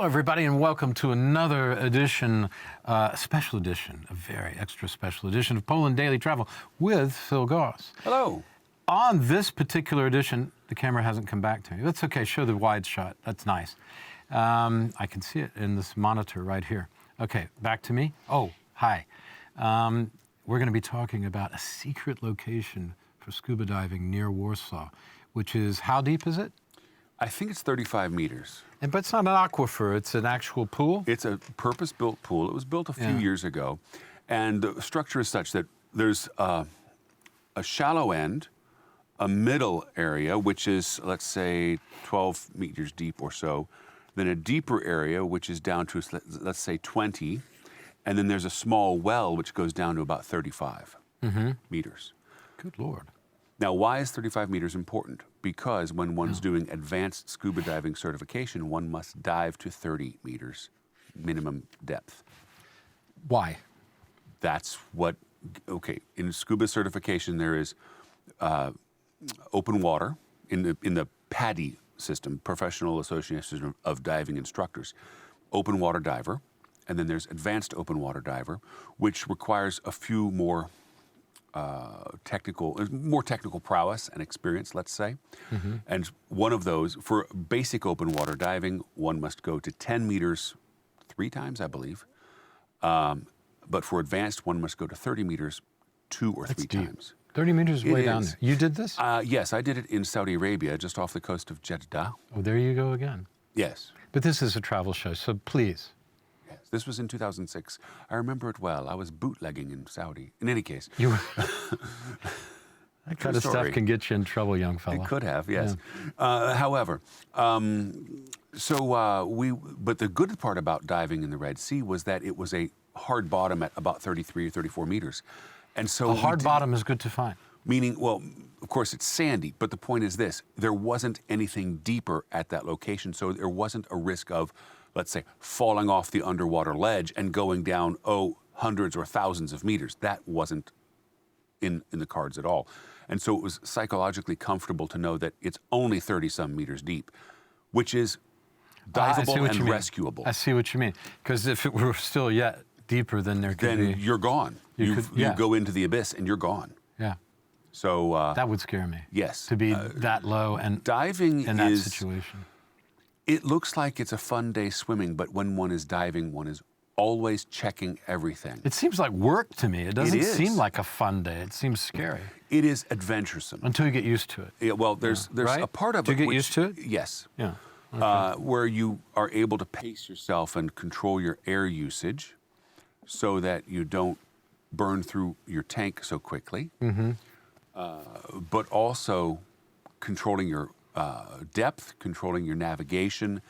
Hello, everybody, and welcome to another edition, a special edition, a very extra special edition of Poland Daily Travel with Phil Goss. Hello. On this particular edition, the camera hasn't come back to me. That's okay, show the wide shot. That's nice. I can see it in this monitor right here. Okay, back to me. Oh, hi. We're going to be talking about a secret location for scuba diving near Warsaw, which is, how deep is it? I think it's 35 meters. But it's not an aquifer, it's an actual pool? It's a purpose-built pool. It was built a few years ago. And the structure is such that there's a shallow end, a middle area, which is, let's say, 12 meters deep or so, then a deeper area, which is down to, let's say, 20, and then there's a small well, which goes down to about 35 meters. Good Lord. Now, why is 35 meters important? Because when one's doing advanced scuba diving certification, one must dive to 30 meters minimum depth. Why? That's what, okay, in scuba certification, there is open water in the PADI system, Professional Association of Diving Instructors, open water diver, and then there's advanced open water diver, which requires a few more more technical prowess and experience, let's say. And one of those, for basic open water diving, one must go to 10 meters 3 times, I believe. But for advanced, one must go to 30 meters 2 or 3 times. 30 meters way down there. You did this? Yes, I did it in Saudi Arabia, just off the coast of Jeddah. Oh, there you go again. Yes. But this is a travel show, so please. Yes, this was in 2006. I remember it well. I was bootlegging in Saudi. In any case. You were that kind of stuff can get you in trouble, young fella. It could have, yes. However, but the good part about diving in the Red Sea was that it was a hard bottom at about 33 or 34 meters. And so a hard bottom is good to find. Meaning, well, of course it's sandy, but the point is this, there wasn't anything deeper at that location, so there wasn't a risk of, let's say, falling off the underwater ledge and going down, hundreds or thousands of meters. That wasn't in the cards at all. And so it was psychologically comfortable to know that it's only 30-some meters deep, which is diveable and rescuable. I see what you mean. Because if it were still yet deeper, then there could be... Then you're gone. You go into the abyss and you're gone. Yeah. So... that would scare me. Yes. To be that low and diving in that situation. It looks like it's a fun day swimming, but when one is diving, one is always checking everything. It seems like work to me. It doesn't seem like a fun day. It seems scary. It is adventuresome. Until you get used to it. Yeah, well, there's a part of it. Do you get used to it? Yes. Yeah. Okay. Where you are able to pace yourself and control your air usage so that you don't burn through your tank so quickly. But also controlling your depth, controlling your navigation,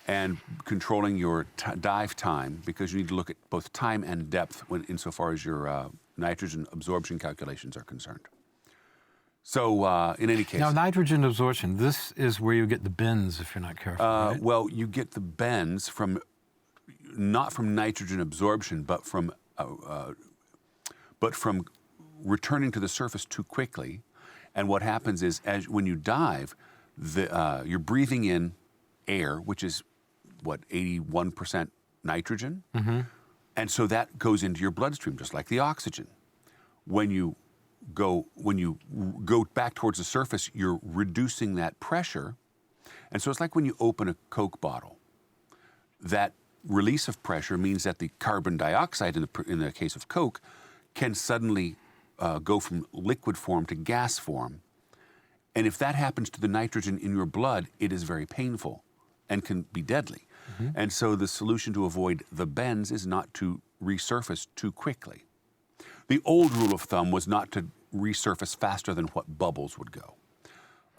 and controlling your dive time, because you need to look at both time and depth insofar as your nitrogen absorption calculations are concerned. So in any case... Now, nitrogen absorption, this is where you get the bends if you're not careful, right? Well, you get the bends not from nitrogen absorption, but from returning to the surface too quickly. And what happens is, when you dive, you're breathing in air, which is, 81% nitrogen? And so that goes into your bloodstream, just like the oxygen. When you go back towards the surface, you're reducing that pressure. And so it's like when you open a Coke bottle. That release of pressure means that the carbon dioxide, in the case of Coke, can suddenly go from liquid form to gas form. And if that happens to the nitrogen in your blood, it is very painful and can be deadly. And so the solution to avoid the bends is not to resurface too quickly. The old rule of thumb was not to resurface faster than what bubbles would go.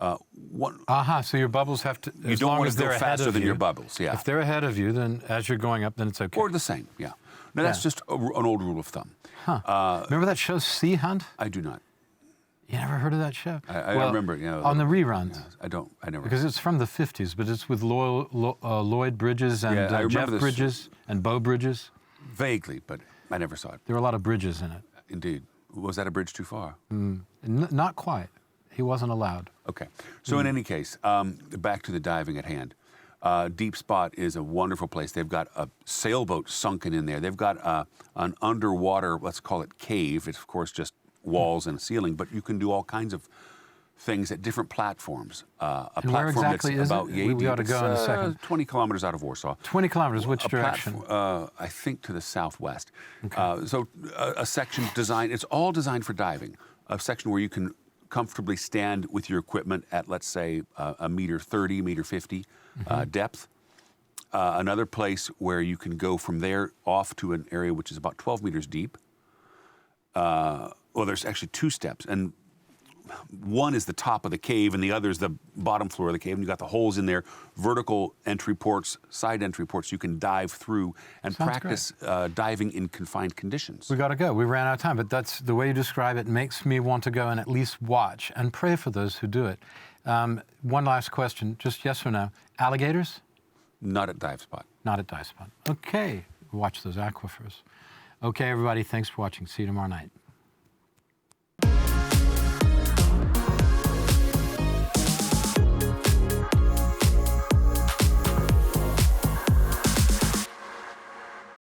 So your bubbles have to... You don't want to go faster than your bubbles, yeah. If they're ahead of you, then as you're going up, then it's okay. Or the same, yeah. Now, that's just an old rule of thumb. Remember that show, Sea Hunt? I do not. You never heard of that show? I remember, on the reruns. Yeah, I never. Because it's from the 50s, but it's with Lloyd Bridges and Jeff Bridges and Bo Bridges. Vaguely, but I never saw it. There were a lot of bridges in it. Indeed. Was that a bridge too far? Not quite. He wasn't allowed. Okay. So in any case, back to the diving at hand. Deep Spot is a wonderful place. They've got a sailboat sunken in there. They've got an underwater, let's call it cave. It's, of course, just walls and a ceiling, but you can do all kinds of things at different platforms. A And where platform exactly that's is about it? yay We deep. ought to go in a It's, second. 20 kilometers out of Warsaw. 20 kilometers, which A direction? I think to the southwest. A section designed, it's all designed for diving. A section where you can comfortably stand with your equipment at, let's say, a meter 30, meter 50 depth. Another place where you can go from there off to an area which is about 12 meters deep. Well, there's actually two steps, and one is the top of the cave, and the other is the bottom floor of the cave. And you got the holes in there, vertical entry ports, side entry ports. You can dive through and Sounds practice diving in confined conditions. We got to go. We ran out of time, but that's the way you describe it makes me want to go and at least watch and pray for those who do it. One last question, just yes or no. Alligators? Not at Dive Spot. Not at Dive Spot. Okay, watch those aquifers. Okay, everybody, thanks for watching. See you tomorrow night.